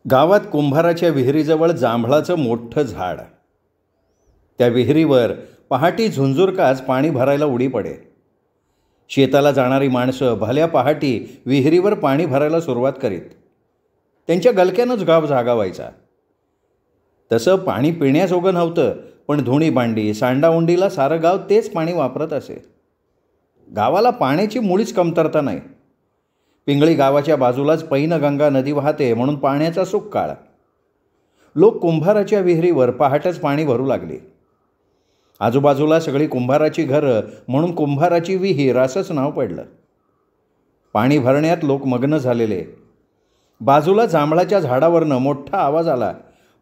गावात कुंभाराच्या विहिरीजवळ जांभळाचं मोठं झाड. त्या विहिरीवर पहाटी झुंजुरकाच पाणी भरायला उडी पडे. शेताला जाणारी माणसं भल्या पहाटी विहिरीवर पाणी भरायला सुरुवात करीत. त्यांच्या गलक्यानंच गाव जागा व्हायचा. तसं पाणी पिण्याजोगं नव्हतं, पण धुणी भांडी सांडाउंडीला सारं गाव तेच पाणी वापरत असे. गावाला पाण्याची मुळीच कमतरता नाही. पिंगळी गावाच्या बाजूलाच पैनगंगा नदी वाहते, म्हणून पाण्याचा सुकाळ. लोक कुंभाराच्या विहिरीवर पहाटच पाणी भरू लागले. आजूबाजूला सगळी कुंभाराची घरं, म्हणून कुंभाराची विहीर असंच नाव पडलं. पाणी भरण्यात लोक मग्न झालेले. बाजूला जांभळाच्या झाडावरनं मोठा आवाज आला,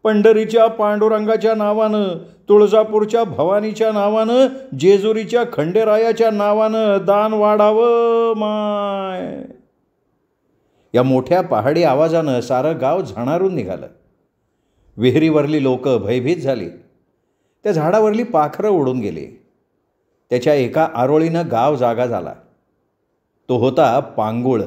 पंढरीच्या पांडुरंगाच्या नावानं, तुळजापूरच्या भवानीच्या नावानं, जेजुरीच्या खंडेरायाच्या नावानं दान वाढावं माय. या मोठ्या पहाडी आवाजानं सारं गाव झणारून निघालं. विहिरीवरली लोक भयभीत झाली. त्या झाडावरली पाखरं उडून गेली. त्याच्या एका आरोळीनं गाव जागा झाला. तो होता पांगुळ.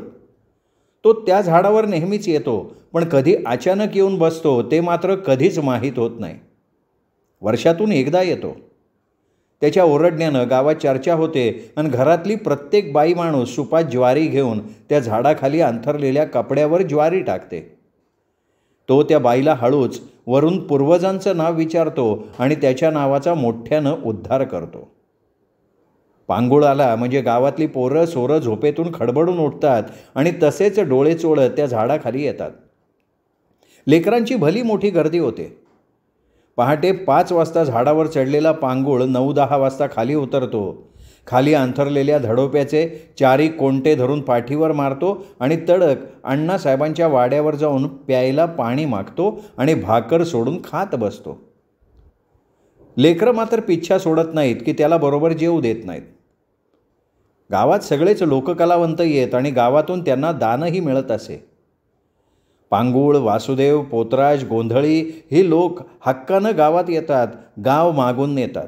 तो त्या झाडावर नेहमीच येतो, पण कधी अचानक येऊन बसतो ते मात्र कधीच माहीत होत नाही. वर्षातून एकदा येतो. त्याच्या ओरडण्यानं गावात चर्चा होते आणि घरातली प्रत्येक बाई माणूस सुपात ज्वारी घेऊन त्या झाडाखाली अंथरलेल्या कपड्यावर ज्वारी टाकते. तो त्या बाईला हळूच वरून पूर्वजांचं नाव विचारतो आणि त्याच्या नावाचा मोठ्यानं उद्धार करतो. पांगुळ आला म्हणजे गावातली पोरं सोरं झोपेतून खडबडून उठतात आणि तसेच डोळे चोळत त्या झाडाखाली येतात. लेकरांची भली मोठी गर्दी होते. पहाटे 5 वाजता झाडावर चढलेला पांगुळ 9-10 वाजता खाली उतरतो. खाली अंथरलेल्या धडोप्याचे 4 कोंटे धरून पाठीवर मारतो आणि तडक अण्णासाहेबांच्या वाड्यावर जाऊन प्यायला पाणी मागतो आणि भाकर सोडून खात बसतो. लेकरं मात्र पिच्छा सोडत नाहीत की त्याला बरोबर जेवू देत नाहीत. गावात सगळेच लोककलावंत येत आणि गावातून त्यांना दानही मिळत असे. पांगुळ, वासुदेव, पोतराज, गोंधळी ही लोक हक्कानं गावात येतात, गाव मागून नेतात.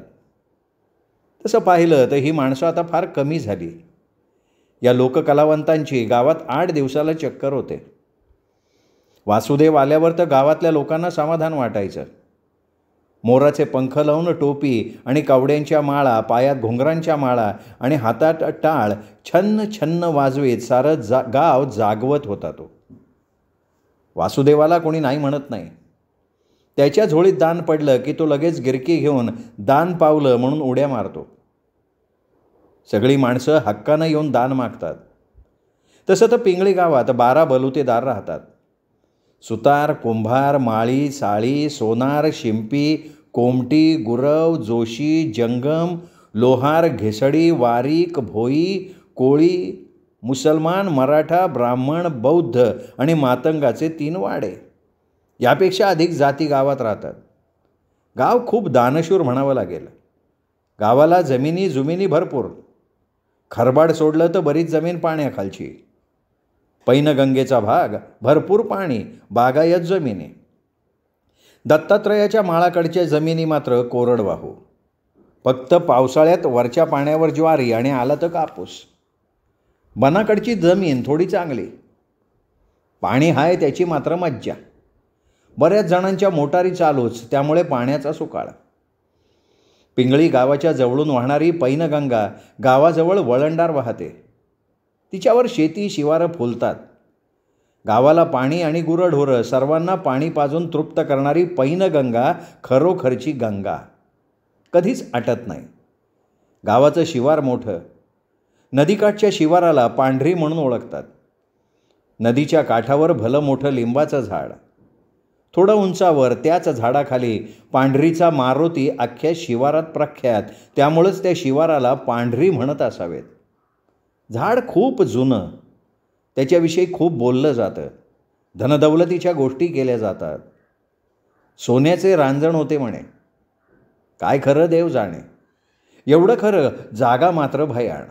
तसं पाहिलं तर ही माणसं आता फार कमी झाली. या लोककलावंतांची गावात 8 दिवसाला चक्कर होते. वासुदेव आल्यावर तर गावातल्या लोकांना समाधान वाटायचं. मोराचे पंख लावून टोपी आणि कवड्यांच्या माळा, पायात घुंगरांच्या माळा आणि हातात टाळ छन्न छन्न वाजवीत सारं गाव जागवत होता. तो वासुदेवाला कोणी नाही म्हणत नाही. त्याच्या झोळीत दान पडलं की तो लगेच गिरकी घेऊन दान पावलं म्हणून उड्या मारतो. सगळी माणसं हक्कानं येऊन दान मागतात. तसं तर पिंगळी गावात 12 बलुतेदार राहतात. सुतार, कुंभार, माळी, साळी, सोनार, शिंपी, कोमटी, गुरव, जोशी, जंगम, लोहार, घेसडी, वारीक, भोई, कोळी, मुसलमान, मराठा, ब्राह्मण, बौद्ध आणि मातंगाचे 3 वाडे. यापेक्षा अधिक जाती गावात राहतात. गाव खूप दानशूर म्हणावं लागेल. गावाला जमिनी भरपूर. खरबाड सोडलं तर बरीच जमीन पाण्याखालची. पैनगंगेचा भाग, भरपूर पाणी, बागायत जमिनी. दत्तात्रयाच्या माळाकडच्या जमिनी मात्र कोरडवाहू. फक्त पावसाळ्यात वरच्या पाण्यावर ज्वारी आणि आला तर कापूस. बनाकडची जमीन थोडी चांगली. पाणी हाय त्याची मात्र मज्जा. बऱ्याच जणांच्या मोटारी चालूच, त्यामुळे पाण्याचा सुकाळ. पिंगळी गावाच्या जवळून वाहणारी पैनगंगा गावाजवळ वळणदार वाहते. तिच्यावर शेती शिवारं फुलतात. गावाला पाणी आणि गुरंढोरं सर्वांना पाणी पाजून तृप्त करणारी पैनगंगा खरोखरची गंगा. कधीच आटत नाही. गावाचं शिवार मोठं. नदीकाठच्या शिवाराला पांढरी म्हणून ओळखतात. नदीच्या काठावर भलं मोठं लिंबाचं झाड. थोडं उंचावर त्याच झाडाखाली पांढरीचा मारुती अख्ख्या शिवारात प्रख्यात, त्यामुळंच त्या शिवाराला पांढरी म्हणत असावेत. झाड खूप जुनं. त्याच्याविषयी खूप बोललं जातं. धनदौलतीच्या गोष्टी केल्या जातात. सोन्याचे रांजण होते म्हणे. काय खरं देव जाणे. एवढं खरं, जागा मात्र भयाण.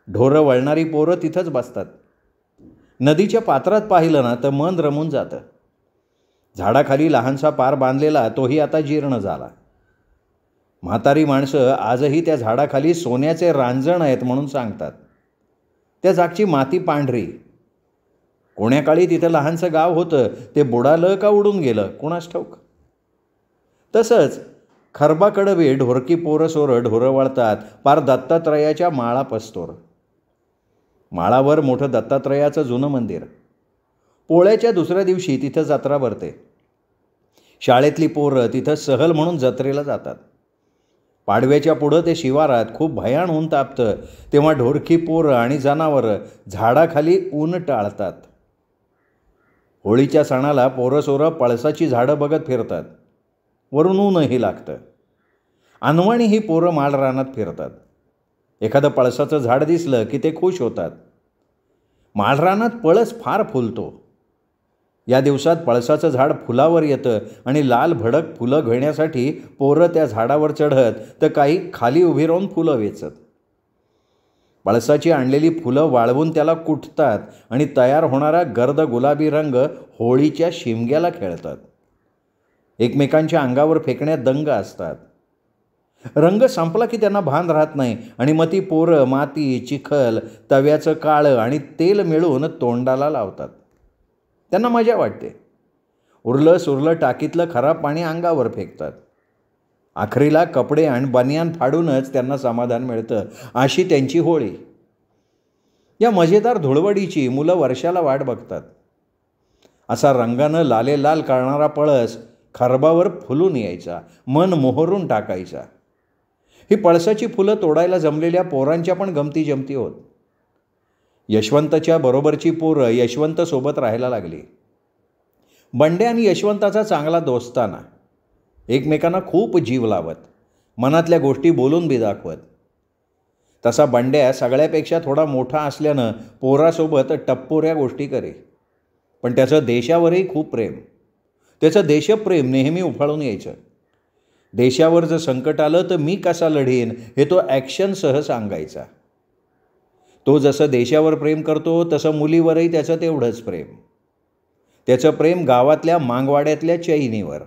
ढोरं वळणारी पोरं तिथंच बसतात. नदीच्या पात्रात पाहिलं ना तर मन रमून जातं. झाडाखाली लहानसा पार बांधलेला तोही आता जीर्ण झाला. म्हातारी माणसं आजही त्या झाडाखाली सोन्याचे रांजण आहेत म्हणून सांगतात. त्या जागची माती पांढरी. कोण्या काळी तिथं लहानसं गाव होतं, ते बुडालं का उडून गेलं कोणास ठाऊक. तसंच खरबाकडवे ढोरकी पोरं सोरं ढोरं वळतात पार दत्तात्रयाच्या माळा पस्तोर. माळावर मोठं दत्तात्रयाचं जुनं मंदिर. पोळ्याच्या दुसऱ्या दिवशी तिथं जत्रा भरते. शाळेतली पोरं तिथं सहल म्हणून जत्रेला जातात. पाडव्याच्या पुढं ते शिवारात खूप भयान ऊन तापतं, तेव्हा ढोरकी पोरं आणि जनावरं झाडाखाली ऊन टाळतात. होळीच्या सणाला पोरं सोरं पळसाची झाडं बघत फिरतात. वरून ऊनही लागतं. अनवाणी ही पोरं माळ रानात फिरतात. एखादं पळसाचं झाड दिसलं की ते खुश होतात. माळरानात पळस फार फुलतो. या दिवसात पळसाचं झाड फुलावर येतं आणि लाल भडक फुलं घेण्यासाठी पोरं त्या झाडावर चढत तर काही खाली उभी राहून फुलं वेचत. पळसाची आणलेली फुलं वाळवून त्याला कुटतात आणि तयार होणारा गर्द गुलाबी रंग होळीच्या शिमग्याला खेळतात. एकमेकांच्या अंगावर फेकण्यात दंग असतात. रंग संपला की त्यांना भान राहत नाही आणि मग ती पोरं माती, चिखल, तव्याचं काळं आणि तेल मिळून तोंडाला लावतात. त्यांना मजा वाटते. उरलं सुरलं टाकीतलं खराब पाणी अंगावर फेकतात. आखरीला कपडे आणि बनियान फाडूनच त्यांना समाधान मिळतं. अशी त्यांची होळी. या मजेदार धुळवडीची मुलं वर्षाला वाट बघतात. असा रंगानं लालेलाल करणारा पळस खरबावर फुलून यायचा, मन मोहरून टाकायचा. ही पळसाची फुलं तोडायला जमलेल्या पोरांच्या पण गमती जमती होत. यशवंतच्या बरोबरची पोरं यशवंतसोबत राहायला लागली. बंड्या आणि यशवंताचा चांगला दोस्ताना. एकमेकांना खूप जीव लावत, मनातल्या गोष्टी बोलून बी दाखवत. तसा बंड्या सगळ्यापेक्षा थोडा मोठा असल्यानं पोरासोबत टप्पोऱ्या गोष्टी करे. पण त्याचं देशावरही खूप प्रेम. त्याचं देशप्रेम नेहमी उफाळून यायचं. देशावर जर संकट आलं तर मी कसा लढीन हे तो ॲक्शनसह सांगायचा. तो जसं देशावर प्रेम करतो तसं मुलीवरही त्याचं तेवढंच प्रेम. त्याचं प्रेम गावातल्या मांगवाड्यातल्या चैनीवर.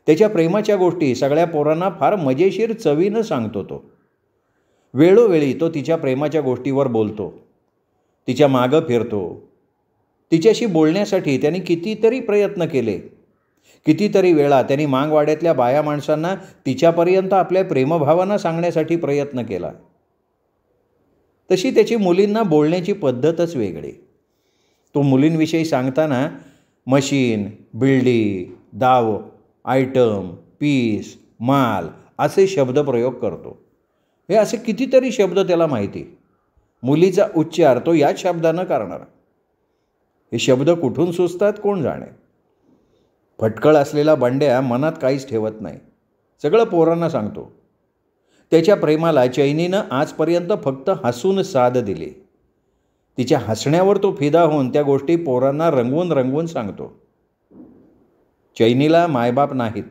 त्याच्या प्रेमाच्या गोष्टी सगळ्या पोरांना फार मजेशीर चवीनं सांगतो तो. वेळोवेळी तो तिच्या प्रेमाच्या गोष्टीवर बोलतो, तिच्या मागं फिरतो. तिच्याशी बोलण्यासाठी त्यांनी कितीतरी प्रयत्न केले. कितीतरी वेळा त्यांनी मांगवाड्यातल्या बाया माणसांना तिच्यापर्यंत आपल्या प्रेमभावना सांगण्यासाठी प्रयत्न केला. तशी त्याची मुलींना बोलण्याची पद्धतच वेगळी. तो मुलींविषयी सांगताना मशीन, बिल्डी, दाव, आयटम, पीस, माल असे शब्दप्रयोग करतो. हे असे कितीतरी शब्द त्याला माहिती. मुलीचा उच्चार तो याच शब्दानं करणार. हे शब्द कुठून सुचतात कोण जाणे. फटकळ असलेला बंड्या मनात काहीच ठेवत नाही. सगळं पोरांना सांगतो. त्याच्या प्रेमाला चैनीनं आजपर्यंत फक्त हसून साथ दिली. तिच्या हसण्यावर तो फिदा होऊन त्या गोष्टी पोरांना रंगवून रंगवून सांगतो. चैनीला मायबाप नाहीत.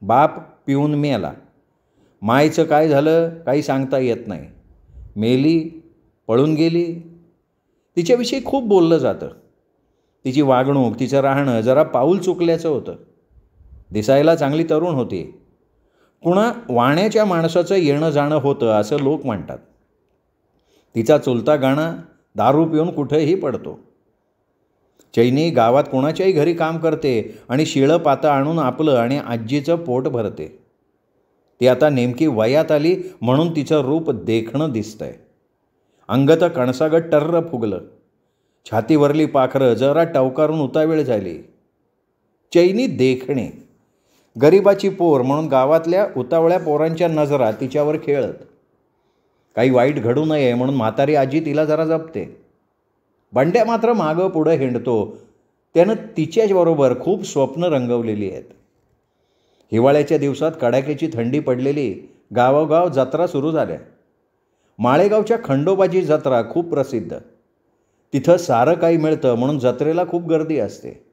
बाप पिऊन मेला. मायचं काय झालं काही सांगता येत नाही. मेली, पळून गेली. तिच्याविषयी खूप बोललं जातं. तिची वागणूक, तिचं राहणं जरा पाऊल चुकल्याचं होतं. दिसायला चांगली तरुण होती. कुणा वाण्याच्या माणसाचं येणं जाणं होतं असं लोक म्हणतात. तिचा चुलता गाणं दारू पिऊन कुठेही पडतो. चैनी गावात कोणाच्याही घरी काम करते आणि शिळं पातं आणून आपलं आणि आजीचं पोट भरते. ती आता नेमकी वयात आली म्हणून तिचं रूप देखणं दिसतंय. अंग तर कणसागत टर्र फुगलं. छातीवरली पाखरं जरा टवकारून उतावीळ झाली. चैनी देखणे. गरिबाची पोर म्हणून गावातल्या उतावळ्या पोरांच्या नजरा तिच्यावर खेळत. काही वाईट घडू नये म्हणून म्हातारी आजी तिला जरा जपते. बंड्या मात्र मागं पुढं हिंडतो. त्यानं तिच्याबरोबर खूप स्वप्न रंगवलेली आहेत. हिवाळ्याच्या दिवसात कडाक्याची थंडी पडलेली. गावोगाव जत्रा सुरू झाल्या. माळेगावच्या खंडोबाची जत्रा खूप प्रसिद्ध. तिथं सारं काही मिळतं म्हणून जत्रेला खूप गर्दी असते.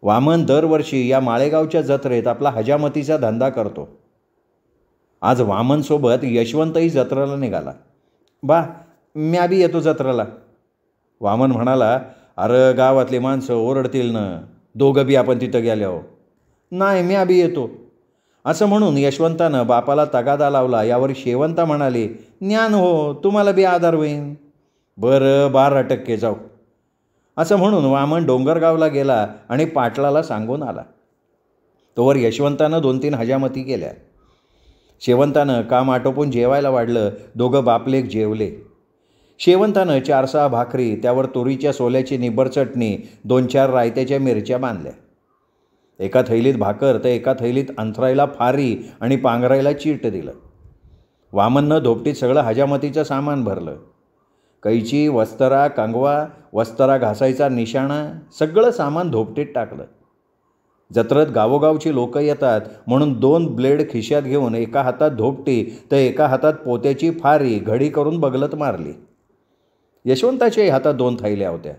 वामन दरवर्षी या माळेगावच्या जत्रेत आपला हजामतीचा धंदा करतो. आज वामनसोबत यशवंतही जत्रेला निघाला. बा म्या बी येतो जत्रेला. वामन म्हणाला, अरे गावातली माणसं ओरडतील ना, दोघं बी आपण तिथं गेल्यावर. नाही म्या बी येतो असं म्हणून यशवंतानं बापाला तगादा लावला. यावर शेवंता म्हणाली, ज्ञान हो तुम्हाला बी आधार होईन. बरं 12% जाऊ. असं म्हणून वामन डोंगरगावला गेला आणि पाटलाला सांगून आला. तोवर यशवंतानं 2-3 हजामती केल्या. शेवंतानं काम आटोपून जेवायला वाढलं. दोघं बापलेक जेवले. शेवंतानं 4-6 भाकरी, त्यावर तुरीच्या सोल्याची निब्बर चटणी, 2-4 रायत्याच्या मिरच्या बांधल्या. एका थैलीत भाकर तर एका थैलीत अंथरायला फारी आणि पांघरायला चीट दिलं. वामननं धोपटीत सगळं हजामतीचं सामान भरलं. कैची, वस्तरा, कंगवा, वस्तरा घासायचा निशाणा, सगळं सामान धोपटीत टाकलं. जत्रेत गावोगावची लोकं येतात म्हणून 2 ब्लेड खिशात घेऊन एका हातात धोपटी तर एका हातात पोत्याची फारी घडी करून बगलत मारली. यशवंताच्याही हातात 2 थैल्या होत्या.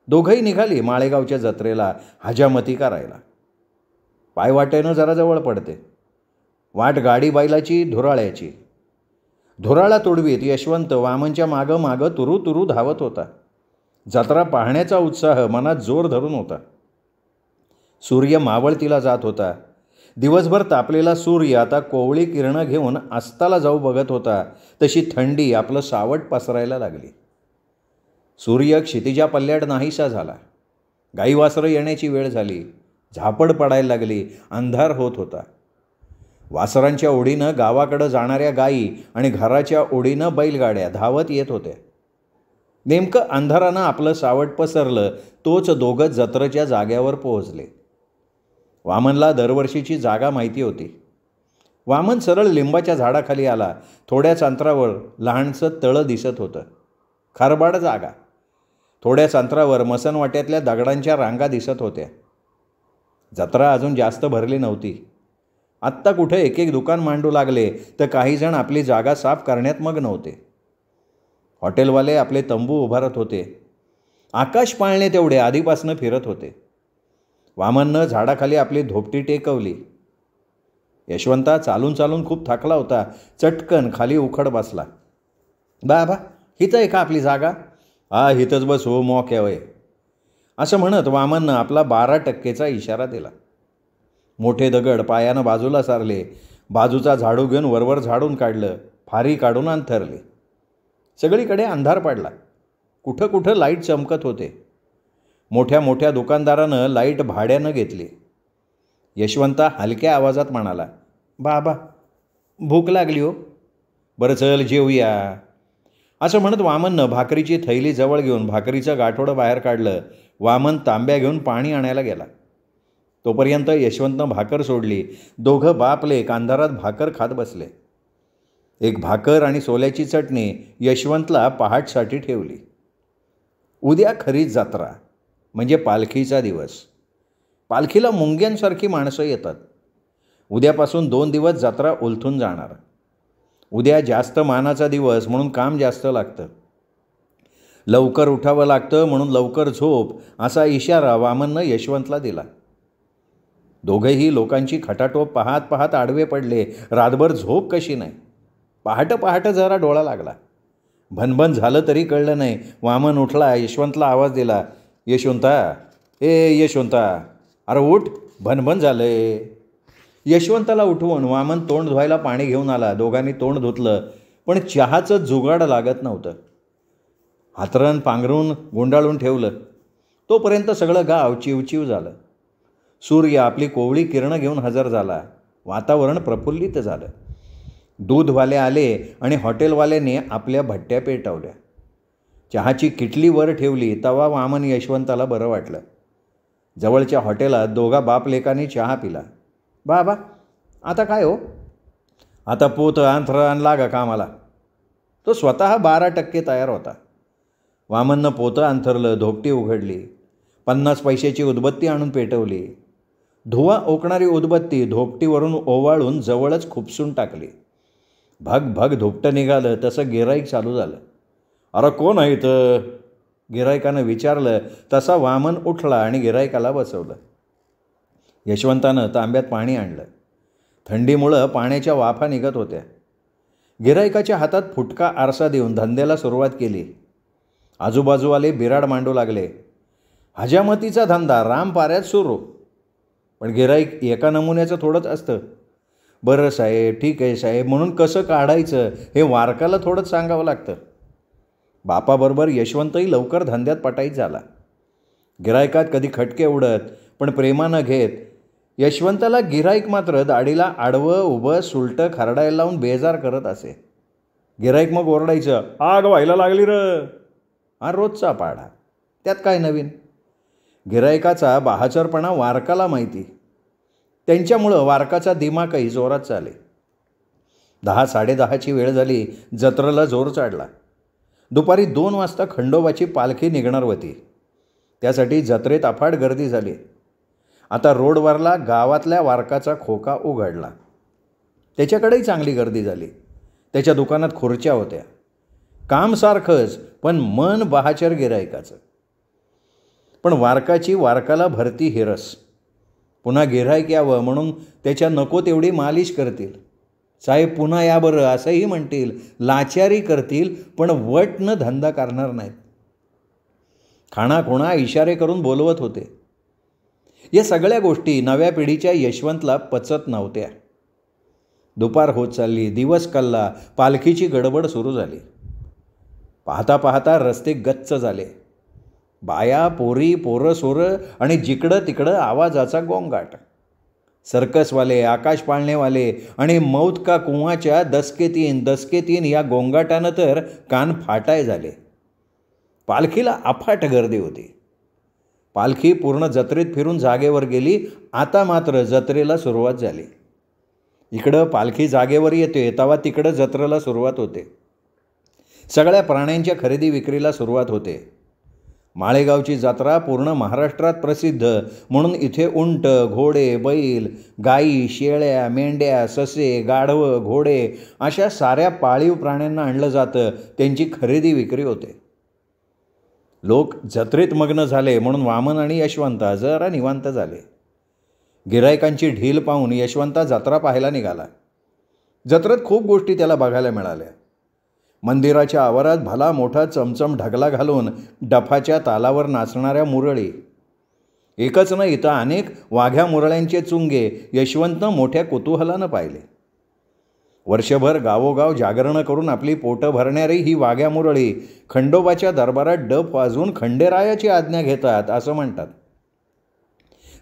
दोघंही निघाली माळेगावच्या जत्रेला हजामती करायला. पायवाटेनं जरा जवळ पडते. वाट गाडी बैलाची, धुराळ्याची. धुराळा तुडवीत यशवंत वामनच्या मागं मागं तुरू तुरू धावत होता. जत्रा पाहण्याचा उत्साह मनात जोर धरून होता. सूर्य मावळतीला जात होता. दिवसभर तापलेला सूर्य आता कोवळी किरणं घेऊन अस्ताला जाऊ बघत होता. तशी थंडी आपलं सावट पसरायला लागली. सूर्य क्षितिजा पल्ल्याड नाहीसा झाला. गाईवासरं येण्याची वेळ झाली. झापड पडायला लागली. अंधार होत होता. वासरांच्या ओढीनं गावाकडं जाणाऱ्या गायी आणि घराच्या ओढीनं बैलगाड्या धावत येत होत्या. नेमकं अंधारानं आपलं सावट पसरलं तोच दोघं जत्रेच्या जाग्यावर पोहोचले. वामनला दरवर्षीची जागा माहिती होती. वामन सरळ लिंबाच्या झाडाखाली आला. थोड्याच अंतरावर लहानसं तळं दिसत होतं. खारबाड जागा. थोड्याच अंतरावर मसनवाट्यातल्या दगडांच्या रांगा दिसत होत्या. जत्रा अजून जास्त भरली नव्हती. आत्ता कुठे एक एक दुकान मांडू लागले तर काहीजण आपली जागा साफ करण्यात मग्न होते. हॉटेलवाले आपले तंबू उभारत होते. आकाश पाळणे तेवढे आधीपासनं फिरत होते. वामननं झाडाखाली आपली धोपटी टेकवली. यशवंता चालून चालून खूप थकला होता. चटकन खाली उखड बसला. बा हिथं आहे का आपली जागा? हा, हिथंच बस हो मोक्या वय, असं म्हणत वामननं आपला 12% इशारा दिला. मोठे दगड पायानं बाजूला सारले. बाजूचा झाडू घेऊन वरवर झाडून काढलं. फारी काढून अंथरली. सगळीकडे अंधार पडला. कुठं कुठं लाईट चमकत होते. मोठ्या मोठ्या दुकानदारानं लाईट भाड्यानं घेतली. यशवंता हलक्या आवाजात म्हणाला, बाबा भूक लागली हो. बरं चल जेवूया. असं म्हणत वामननं भाकरीची थैली जवळ घेऊन भाकरीचं गाठोडं बाहेर काढलं. वामन तांब्या घेऊन पाणी आणायला गेला. तोपर्यंत यशवंतनं भाकर सोडली. दोघं बापलेक अंधारात भाकर खात बसले. एक भाकर आणि सोल्याची चटणी यशवंतला पहाटसाठी ठेवली. उद्या खरीच जत्रा, म्हणजे पालखीचा दिवस. पालखीला मुंग्यांसारखी माणसं येतात. उद्यापासून 2 दिवस जत्रा उलथून जाणार. उद्या जास्त मानाचा दिवस म्हणून काम जास्त लागतं. लवकर उठावं लागतं म्हणून लवकर झोप, असा इशारा वामननं यशवंतला दिला. दोघेही लोकांची खटाटोप पाहत पाहत आडवे पडले. रातभर झोप कशी नाही. पहाटे जरा डोळा लागला. भनभन झालं तरी कळलं नाही. वामन उठला. यशवंतला आवाज दिला, यशवंता, यशवंता, अरे उठ, भनभन झालंय. यशवंताला उठवून वामन तोंड धुवायला पाणी घेऊन आला. दोघांनी तोंड धुतलं, पण चहाचं जुगाड लागत नव्हतं. हातरण पांघरून गुंडाळून ठेवलं. तोपर्यंत सगळं गाव चिवचिव झालं. सूर्य आपली कोवळी किरणं घेऊन हजर झाला. वातावरण प्रफुल्लित झालं. दूधवाले आले आणि हॉटेलवाल्याने आपल्या भट्ट्या पेटवल्या. चहाची किटली वर ठेवली. तवा वामन यशवंताला बरं वाटलं. जवळच्या हॉटेलात दोघा बापलेकांनी चहा पिला. बाबा आता काय हो? आता पोत अंथरण लागा कामाला. तो स्वतः 12% तयार होता. वामननं पोतं अंथरलं. धोपटी उघडली. 50 पैशाची उदबत्ती आणून पेटवली. धुवा ओकणारी उदबत्ती धोपटीवरून ओवाळून जवळच खुपसून टाकली. भग भग धोपटं निघालं. तसं गिराईक चालू झालं. अरे कोण आहे इथं? गिरायकानं विचारलं. तसा वामन उठला आणि गिरायकाला बसवलं. यशवंतानं तांब्यात पाणी आणलं. थंडीमुळं पाण्याच्या वाफा निघत होत्या. गिरायकाच्या हातात फुटका आरसा देऊन धंद्याला सुरुवात केली. आजूबाजूवाले बिराड मांडू लागले. हजामतीचा धंदा रामपाऱ्यात सुरू. पण गिराईक एका नमुन्याचं थोडंच असतं. बरं साहेब, ठीक आहे साहेब म्हणून कसं काढायचं हे वारकाला थोडंच सांगावं लागतं. बापाबरोबर यशवंतही लवकर धंद्यात पटाईत झाला. गिरायकात कधी खटके उडत, पण प्रेमानं घेत. यशवंताला गिराईक मात्र दाढीला आडवं उभं सुलटं खारडायला लावून बेजार करत असे. गिराईक मग ओरडायचं, आग व्हायला लागली र. हा रोजचा पाढा, त्यात काय नवीन. गिरायकाचा बहाचरपणा वारकाला माहिती. त्यांच्यामुळं वारकाचा दिमागही जोरात चाले. 10-10:30ची वेळ झाली. जत्रेला जोर चढला. दुपारी 2 वाजता खंडोबाची पालखी निघणार होती. त्यासाठी जत्रेत अफाट गर्दी झाली. आता रोडवरला गावातल्या वारकाचा खोका उघडला. त्याच्याकडेही चांगली गर्दी झाली. त्याच्या दुकानात खुर्च्या होत्या. काम सारखंच, पण मन बहाचर गिरायकाचं. पण वारकाची वारकाला भरती हिरस. पुन्हा गिऱ्हाईक यावं म्हणून त्याच्या नको तेवढी मालिश करतील. साहेब पुन्हा या बरं असंही म्हणतील. लाचारी करतील, पण वट न धंदा करणार नाहीत. खाणाखुणा इशारे करून बोलवत होते. या सगळ्या गोष्टी नव्या पिढीच्या यशवंतला पचत नव्हत्या. दुपार होत चालली. दिवस कल्ला. पालखीची गडबड सुरू झाली. पाहता पाहता रस्ते गच्च झाले. बाया, पोरी, पोरं सोरं आणि जिकडं तिकडं आवाजाचा गोंगाट. सर्कसवाले, आकाश पाळणेवाले आणि मौत का कुवाच्या दसके तीन या गोंगाटानं तर कान फाटाय झाले. पालखीला अफाट गर्दी होती. पालखी पूर्ण जत्रेत फिरून जागेवर गेली. आता मात्र जत्रेला सुरुवात झाली. इकडं पालखी जागेवर येते तेव्हा तिकडं जत्रेला सुरुवात होते. सगळ्या प्राण्यांच्या खरेदी विक्रीला सुरुवात होते. माळेगावची जत्रा पूर्ण महाराष्ट्रात प्रसिद्ध म्हणून इथे उंट, घोडे, बैल, गाई, शेळ्या, मेंढ्या, ससे, गाढवं, घोडे अशा साऱ्या पाळीव प्राण्यांना आणलं जातं. त्यांची खरेदी विक्री होते. लोक जत्रेत मग्न झाले म्हणून वामन आणि यशवंता जरा निवांत झाले. गिरायकांची ढील पाहून यशवंता जत्रा पाहायला निघाला. जत्रेत खूप गोष्टी त्याला बघायला मिळाल्या. मंदिराच्या आवारात भला मोठा चमचम ढगला घालून डफाच्या तालावर नाचणाऱ्या मुरळी. एकच न इथं अनेक वाघ्या मुरळ्यांचे चुंगे यशवंतनं मोठ्या कुतूहलानं पाहिले. वर्षभर गावोगाव जागरणं करून आपली पोटं भरणारी ही वाघ्या मुरळी खंडोबाच्या दरबारात डफ वाजवून खंडेरायाची आज्ञा घेतात असं म्हणतात.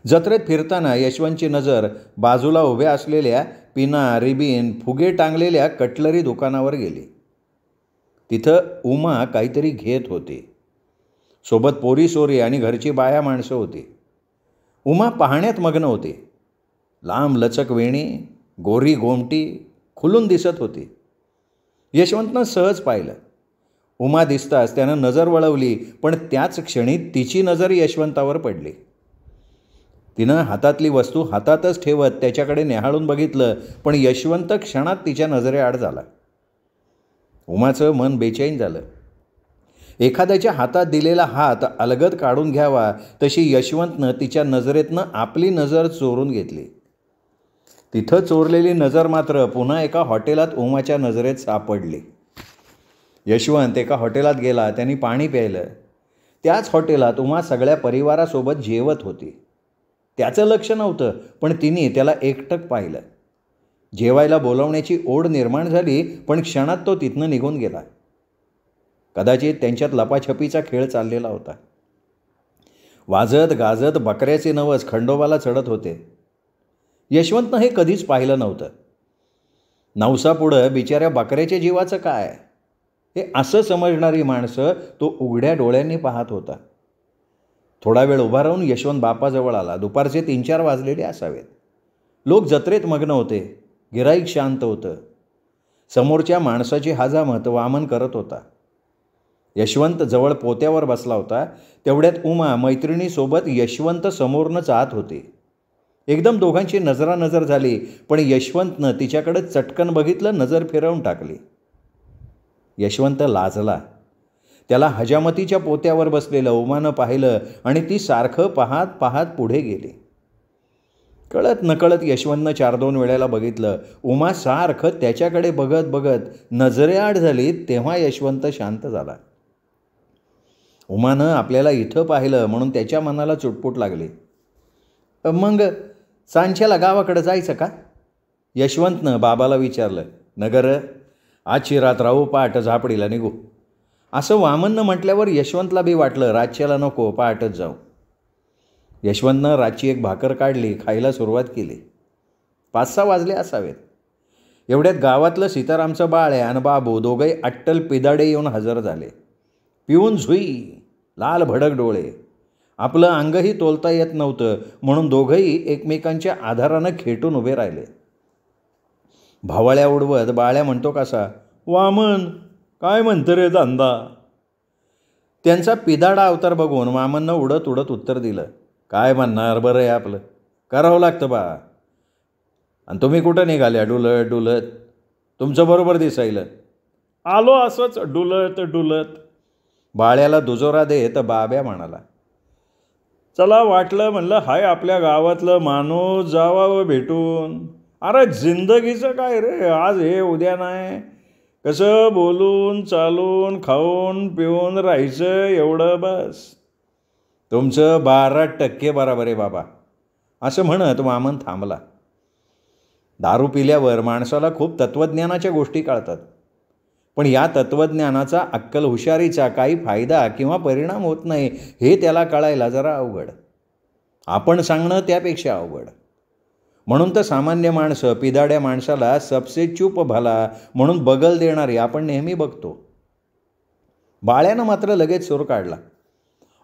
जत्रेत फिरताना यशवंतची नजर बाजूला उभ्या असलेल्या पिना, रिबीन, फुगे टांगलेल्या कटलरी दुकानावर गेली. तिथं उमा काहीतरी घेत होती. सोबत पोरी सोरी आणि घरची बाया माणसं होती. उमा पाहण्यात मग्न होती. लांब लचक वेणी, गोरी गोमटी खुलून दिसत होती. यशवंतनं सहज पाहिलं. उमा दिसताच त्यानं नजर वळवली, पण त्याच क्षणी तिची नजर यशवंतावर पडली. तिनं हातातली वस्तू हातातच ठेवत त्याच्याकडे निहाळून बघितलं, पण यशवंत क्षणात तिच्या नजरेआड झाला. उमाचं मन बेचैन झालं. एखाद्याच्या हातात दिलेला हात अलगद काढून घ्यावा तशी यशवंतनं तिच्या नजरेतनं आपली नजर चोरून घेतली. तिथं चोरलेली नजर मात्र पुन्हा एका हॉटेलात उमाच्या नजरेत सापडली. यशवंत एका हॉटेलात गेला. त्यांनी पाणी प्यायलं. त्याच हॉटेलात उमा सगळ्या परिवारासोबत जेवत होती. त्याचं लक्ष नव्हतं, पण तिने त्याला एकटक पाहिलं. जेवायला बोलावण्याची ओढ निर्माण झाली, पण क्षणात तो तिथनं निघून गेला. कदाचित त्यांच्यात लपाछपीचा खेळ चाललेला होता. वाजत गाजत बकऱ्याचे नवस खंडोबाला चढत होते. यशवंतनं हे कधीच पाहिलं नव्हतं. नवसापुढं बिचाऱ्या बकऱ्याच्या जीवाचं काय हे असं समजणारी माणसं तो उघड्या डोळ्यांनी पाहत होता. थोडा वेळ उभा राहून यशवंत बापाजवळ आला. दुपारचे 3-4 वाजलेले असावेत. लोक जत्रेत मग्न होते. गिराईक शांत होतं. समोरच्या माणसाची हजामत वामन करत होता. यशवंत जवळ पोत्यावर बसला होता. तेवढ्यात उमा मैत्रिणीसोबत यशवंत समोरनं जात होती. एकदम दोघांची नजरानजर झाली, पण यशवंतनं तिच्याकडे चटकन बघितलं, नजर फिरवून टाकली. यशवंत लाजला. त्याला हजामतीच्या पोत्यावर बसलेलं उमानं पाहिलं आणि ती सारखं पाहत पाहत पुढे गेली. कळत नकळत यशवंतनं 4-2 वेळेला बघितलं. उमा सारखं त्याच्याकडे बघत बघत नजरेआड झाली. तेव्हा यशवंत शांत झाला. उमानं आपल्याला इथं पाहिलं म्हणून त्याच्या मनाला चुटपुट लागली. मग सांच्याला गावाकडे जायचं का? यशवंतनं बाबाला विचारलं. नगर आजची रात राहू, पहाट झापडीला निघू असं वामननं म्हटल्यावर यशवंतला बी वाटलं रातच्याला नको, पहाटच जाऊ. यशवंतनं रातची एक भाकर काढली, खायला सुरुवात केली. 5-6 वाजले असावेत. एवढ्यात गावातलं सीतारामचं बाळ आणि बाबू दोघंही अट्टल पिदाडे येऊन हजर झाले. पिऊन झुई, लाल भडक डोळे. आपलं अंगही तोलता येत नव्हतं म्हणून दोघंही एकमेकांच्या आधारानं खेटून उभे राहिले. भावळ्या उडवत बाळ्या म्हणतो कसा, वामन काय म्हणतं रे दांदा. त्यांचा पिदाडा अवतार बघून वामननं उडत उडत उत्तर दिलं, काय म्हणणार, बरं आहे आपलं, करावं लागतं बा. आणि तुम्ही कुठं निघाल्या डुलत डुलत? तुमचं बरोबर दिसायलं. आलो असंच डुलत डुलत. बाळ्याला दुजोरा देत बाब्या म्हणाला, चला वाटलं म्हणलं हाय आपल्या गावातलं माणूस, जावावं भेटून. अरे जिंदगीचं काय रे, आज हे उद्या नाही, कसं बोलून चालून खाऊन पिऊन राहायचं एवढं बस. तुमचं 12% बरोबर आहे बाबा. असं म्हणत वामन थांबला. दारू पिल्यावर माणसाला खूप तत्त्वज्ञानाच्या गोष्टी कळतात, पण या तत्त्वज्ञानाचा अक्कल हुशारीचा काही फायदा किंवा परिणाम होत नाही हे त्याला कळायला जरा अवघड. आपण सांगणं त्यापेक्षा अवघड. म्हणून तर सामान्य माणसं पिदाड्या माणसाला सबसे चूप भला म्हणून बगल देणारी आपण नेहमी बघतो. बाळ्यानं मात्र लगेच सूर काढला,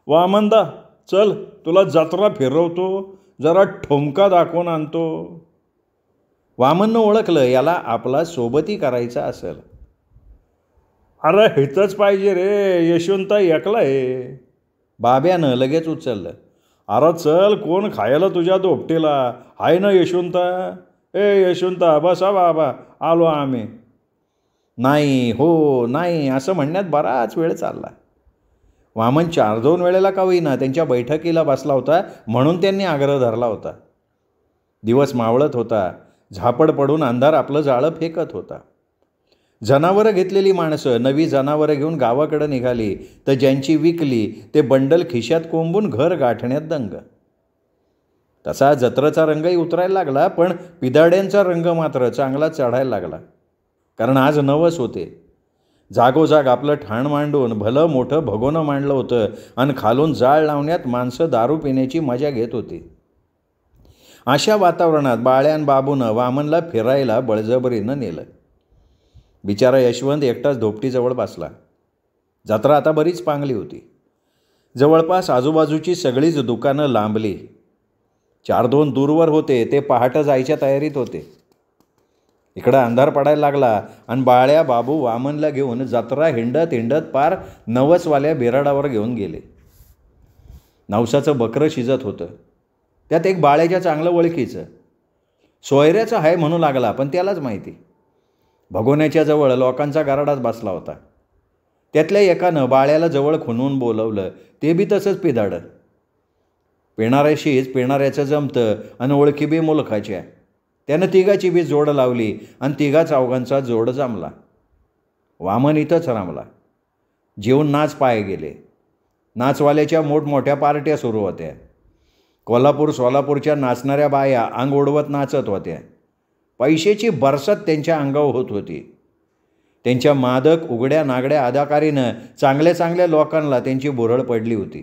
वामनदा चल तुला जत्रा फिरवतो, जरा ठोमका दाखवून आणतो. वामननं ओळखलं याला आपला सोबती करायचा असेल. अरे हेतच पाहिजे रे, यशवंता एकला आहे. बाब्यानं लगेच उचललं, अरे चल कोण खायला तुझ्या दोपटीला, आहे ना यशवंता. ए यशवंता बसा बाबा, आलो आम्ही. नाही हो नाही असं म्हणण्यात बराच वेळ चालला. वामन 4-2 वेळेला का होईना त्यांच्या बैठकीला बसला होता म्हणून त्यांनी आग्रह धरला होता. दिवस मावळत होता. झापड पडून अंधार आपलं जाळं फेकत होता. जनावरं घेतलेली माणसं नवी जनावरं घेऊन गावाकडं निघाली, तर ज्यांची विकली ते बंडल खिशात कोंबून घर गाठण्यात दंग. तसा जत्रेचा रंगही उतरायला लागला, पण पिदाड्यांचा रंग मात्र चांगला चढायला लागला. कारण आज नवस होते. जागोजाग आपलं ठाण मांडून भलं मोठं भगोनं मांडलं होतं आणि खालून जाळ लावण्यात माणसं दारू पिण्याची मजा घेत होती. अशा वातावरणात बाळ्यान बाबूनं वामनला फिरायला बळजबरीनं नेलं. बिचारा यशवंत एकटाच धोपटीजवळ बसला. जत्रा आता बरीच पांगली होती. जवळपास आजूबाजूची सगळीच दुकानं लांबली. 4-2 दूरवर होते ते पहाटे जायच्या तयारीत होते. इकडं अंधार पडायला लागला आणि बाळ्या बाबू वामनला घेऊन जत्रा हिंडत हिंडत पार नवसवाल्या बिराडावर घेऊन गेले. नवसाचं बकरं शिजत होतं. त्यात एक बाळ्याच्या चांगलं ओळखीचं सोयऱ्याचं आहे म्हणू लागला, पण त्यालाच माहिती. भगोन्याच्या जवळ लोकांचा गारडाच बसला होता. त्यातल्या एकानं बाळ्याला जवळ खुणवून बोलवलं, ते बी तसंच पिदाडं. पिणाऱ्याशीच पिणाऱ्याचं जमतं आणि ओळखी बी मुलखाच्या. त्यानं तिघाची बी जोड लावली आणि तिघा चौघांचा जोड जमला. वामन इथंच रमला. जेवून नाच पाय गेले. नाचवाल्याच्या मोठमोठ्या पार्ट्या सुरू होत्या. सोलापूरच्या नाचणाऱ्या बाया अंग ओढवत नाचत होत्या. पैशाची बरसात त्यांच्या अंगावर होत होती. त्यांच्या मादक उघड्या नागड्या अदाकारीनं चांगल्या चांगल्या लोकांना त्यांची बोरळ पडली होती.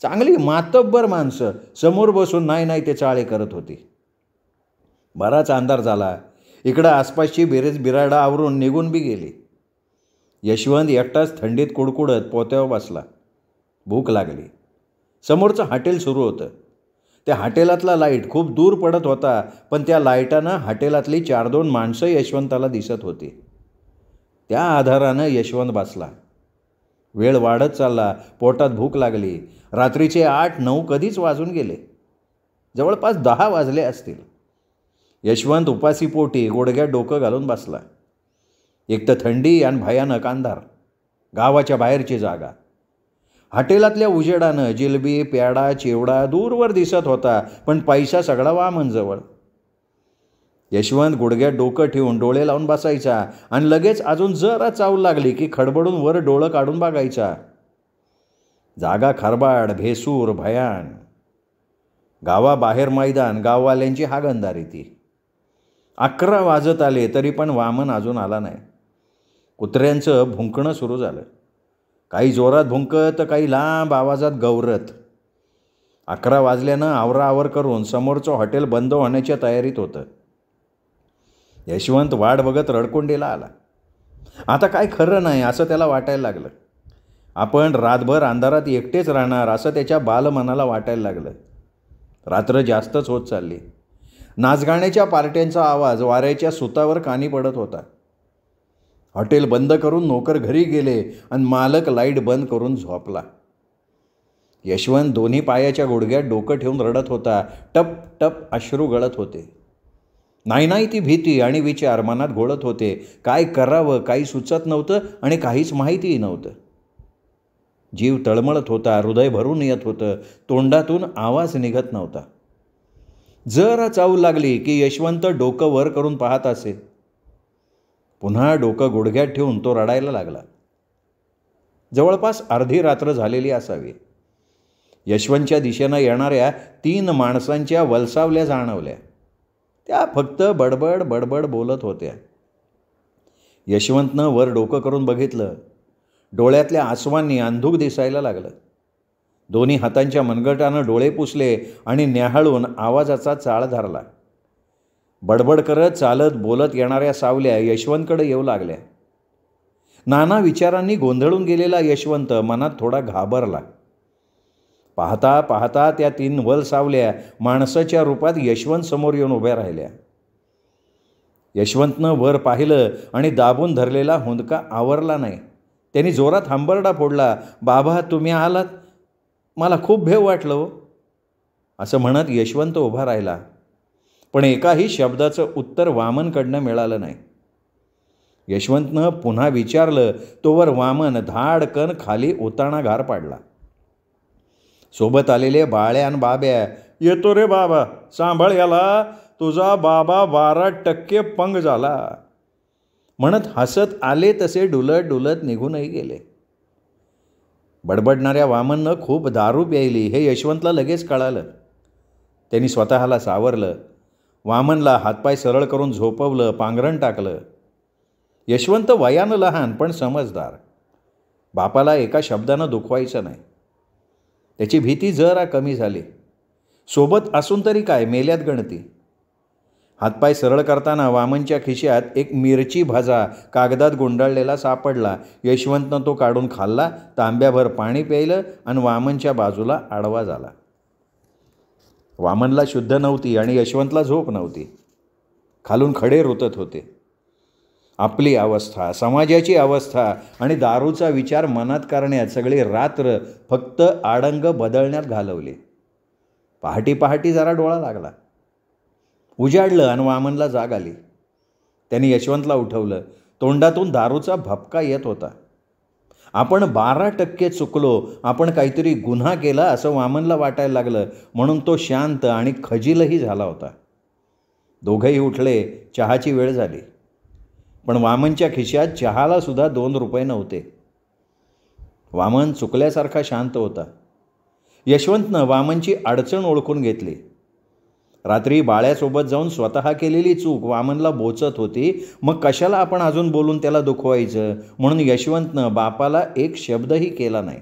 चांगली मातब्बर माणसं समोर बसून नाही ते चाळे करत होती. बराच अंधार झाला. इकडं आसपासची बेरेच बिराडं आवरून निघून बी गेली. यशवंत एकटाच थंडीत कुडकुडत पोत्यावर बसला. भूक लागली. समोरचं हॉटेल सुरू होतं. त्या हॉटेलातला लाईट खूप दूर पडत होता, पण त्या लाईटानं हॉटेलातली 4-2 माणसं यशवंताला दिसत होती. त्या आधारानं यशवंत बसला. वेळ वाढत चालला. पोटात भूक लागली. रात्रीचे 8-9 कधीच वाजून गेले. जवळपास 10 वाजले असतील. यशवंत उपासी पोटी गोडग्यात डोकं घालून बसला. एक तर थंडी आणि भयानक अंधार. गावाच्या बाहेरची जागा. हॉटेलातल्या उजेडानं जिलबी प्याडा चिवडा दूरवर दिसत होता, पण पैसा सगळा वामनजवळ. यशवंत गुडघ्यात डोकं ठेवून डोळे लावून बसायचा आणि लगेच अजून जरा चावल लागली की खडबडून वर डोळं काढून बघायचा. जागा खरबाड, भेसूर, भयान. गावाबाहेर मैदान, गाववाल्यांची हागंदारी ती. 11 वाजत आले तरी पण वामन अजून आला नाही. कुत्र्यांचं भुंकणं सुरू झालं. काही जोरात भुंकत, काही लांब आवाजात गौरत. 11 वाजल्यानं आवराआवर करून समोरचं हॉटेल बंद होण्याच्या तयारीत होतं. यशवंत वाट बघत रडकुंडीला आला. आता काय खरं नाही असं त्याला वाटायला लागलं. आपण रातभर अंधारात एकटेच राहणार असं त्याच्या बालमनाला वाटायला लागलं. रात्र जास्तच होत चालली. नाचगाण्याच्या पार्ट्यांचा आवाज वाऱ्याच्या सुतावर कानी पडत होता. हॉटेल बंद करून नोकर घरी गेले आणि मालक लाईट बंद करून झोपला. यशवंत दोन्ही पायाच्या गुडघ्यात डोकं ठेवून रडत होता. टप टप अश्रू गळत होते. नाही ती भीती आणि विचार मनात घोळत होते. काय करावं काही सुचत नव्हतं आणि काहीच माहितीही नव्हतं. जीव तळमळत होता. हृदय भरून येत होतं. तोंडातून आवाज निघत नव्हता. जरा चावू लागली की यशवंत डोकं वर करून पाहत असे. पुन्हा डोकं गुडघ्यात ठेवून तो रडायला लागला. जवळपास अर्धी रात्र झालेली असावी. यशवंतच्या दिशेनं येणाऱ्या 3 माणसांच्या वलसावल्या जाणवल्या. त्या फक्त बडबड बडबड बोलत होत्या. यशवंतनं वर डोकं करून बघितलं. डोळ्यातल्या आसवांनी अंधुक दिसायला लागलं. दोन्ही हातांच्या मनगटानं डोळे पुसले आणि न्याहाळून आवाजाचा चाळ धरला. बडबड करत चालत बोलत येणाऱ्या सावल्या यशवंतकडे येऊ लागल्या. नाना विचारांनी गोंधळून गेलेला यशवंत मनात थोडा घाबरला. पाहता पाहता त्या 3 वलसावल्या माणसाच्या रूपात यशवंत समोर येऊन उभ्या राहिल्या. यशवंतनं वर पाहिलं आणि दाबून धरलेला हुंदका आवरला नाही. त्यांनी जोरात हंबरडा फोडला. बाबा तुम्ही आलात, मला खूप भेव वाटलं हो, असं म्हणत यशवंत उभा राहिला. पण एकाही शब्दाचं उत्तर वामनकडनं मिळालं नाही. यशवंतनं पुन्हा विचारलं तोवर वामन धाडकन खाली उताणा घार पाडला. सोबत आलेले बाळ्या आणि बाब्या, येतो रे बाबा, सांभाळ याला, तुझा बाबा 12% पंग झाला, म्हणत हसत आले तसे डुलत डुलत निघूनही गेले. बडबडणाऱ्या वामननं खूप दारू प्यायली हे यशवंतला लगेच कळालं. त्यांनी स्वतःला सावरलं. वामनला हातपाय सरळ करून झोपवलं, पांघरण टाकलं. यशवंत वयानं लहान पण समजदार. बापाला एका शब्दानं दुखवायचं नाही. त्याची भीती जरा कमी झाली. सोबत असून तरी काय, मेल्यात गणती. हातपाय सरळ करताना वामनच्या खिशात एक मिरची भाजा कागदात गुंडाळलेला सापडला. यशवंतनं तो काढून खाल्ला, तांब्याभर पाणी प्यायलं आणि वामनच्या बाजूला आडवा झाला. वामनला शुद्ध नव्हती आणि यशवंतला झोप नव्हती. खालून खडे रुतत होते. आपली अवस्था, समाजाची अवस्था आणि दारूचा विचार मनात करण्यात सगळी रात्र फक्त आडंग बदलण्यात घालवली. पहाटी पहाटी जरा डोळा लागला. उजाडलं आणि वामनला जाग आली. त्यांनी यशवंतला उठवलं. तोंडातून दारूचा भपका येत होता. आपण 12% चुकलो, आपण काहीतरी गुन्हा केला असं वामनला वाटायला लागलं. म्हणून तो शांत आणि खजीलही झाला होता. दोघंही उठले. चहाची वेळ झाली. पण वामनच्या खिशात चहाला सुद्धा 2 रुपये नव्हते. वामन चुकल्यासारखा शांत होता. यशवंतनं वामनची अडचण ओळखून घेतली. रात्री बाळ्यासोबत जाऊन स्वतः केलेली चूक वामनला बोचत होती. मग कशाला आपण अजून बोलून त्याला दुखवायचं, म्हणून यशवंतनं बापाला एक शब्दही केला नाही.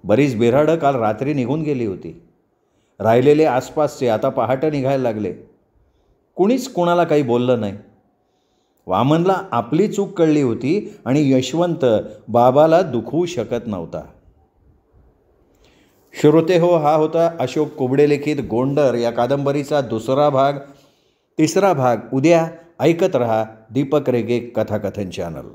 बरीच बिऱ्हाडं काल रात्री निघून गेली होती. राहिलेले आसपासचे आता पहाटे निघायला लागले. कुणीच कुणाला काही बोललं नाही. वामनला आपली चूक कळली होती आणि यशवंत बाबाला दुखवू शकत नव्हता. श्रोते हो, हा होता अशोक कुबडे लिखित गोंडर या कादंबरीचा दुसरा भाग. तिसरा भाग उद्या. ऐकत रहा दीपक रेगे कथाकथन चॅनल.